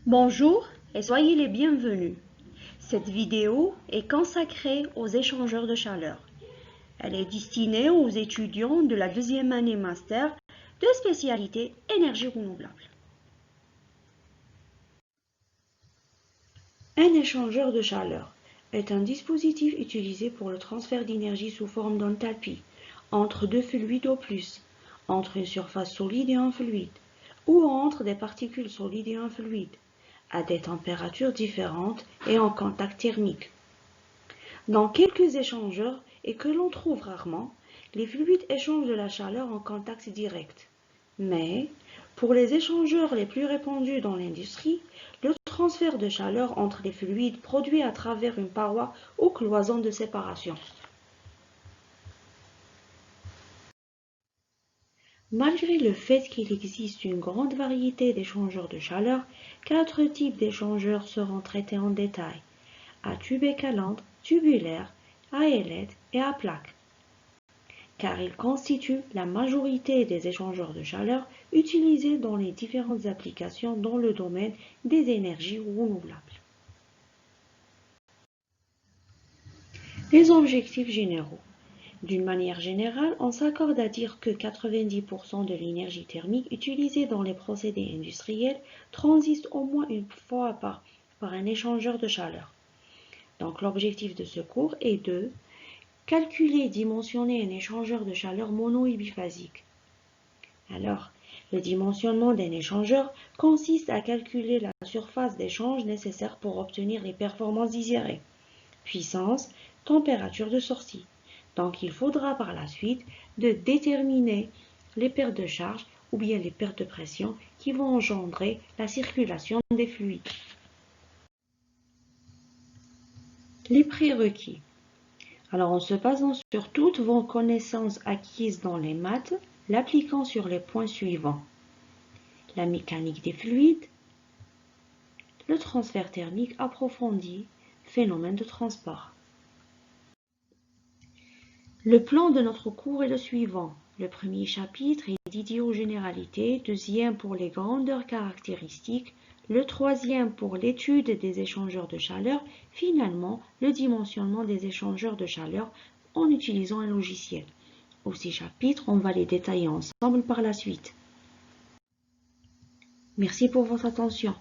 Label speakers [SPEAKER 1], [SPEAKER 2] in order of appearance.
[SPEAKER 1] Bonjour et soyez les bienvenus. Cette vidéo est consacrée aux échangeurs de chaleur. Elle est destinée aux étudiants de la deuxième année master de spécialité énergie renouvelable. Un échangeur de chaleur est un dispositif utilisé pour le transfert d'énergie sous forme d'enthalpie entre deux fluides au plus, entre une surface solide et un fluide, ou entre des particules solides et un fluide, à des températures différentes et en contact thermique. Dans quelques échangeurs, et que l'on trouve rarement, les fluides échangent de la chaleur en contact direct. Mais, pour les échangeurs les plus répandus dans l'industrie, le transfert de chaleur entre les fluides produit à travers une paroi ou cloison de séparation. Malgré le fait qu'il existe une grande variété d'échangeurs de chaleur, 4 types d'échangeurs seront traités en détail: à tube écalandre, tubulaire, à ailette et à plaque, car ils constituent la majorité des échangeurs de chaleur utilisés dans les différentes applications dans le domaine des énergies renouvelables. Les objectifs généraux. D'une manière générale, on s'accorde à dire que 90% de l'énergie thermique utilisée dans les procédés industriels transite au moins une fois par un échangeur de chaleur. Donc l'objectif de ce cours est de calculer et dimensionner un échangeur de chaleur mono et biphasique. Alors, le dimensionnement d'un échangeur consiste à calculer la surface d'échange nécessaire pour obtenir les performances désirées: puissance, température de sortie. Donc il faudra par la suite de déterminer les pertes de charge ou bien les pertes de pression qui vont engendrer la circulation des fluides. Les prérequis. Alors en se basant sur toutes vos connaissances acquises dans les maths, l'appliquant sur les points suivants: la mécanique des fluides, le transfert thermique approfondi, phénomène de transport. Le plan de notre cours est le suivant. Le premier chapitre est dédié aux généralités, deuxième pour les grandeurs caractéristiques, le troisième pour l'étude des échangeurs de chaleur, finalement le dimensionnement des échangeurs de chaleur en utilisant un logiciel. Aux 6 chapitres, on va les détailler ensemble par la suite. Merci pour votre attention.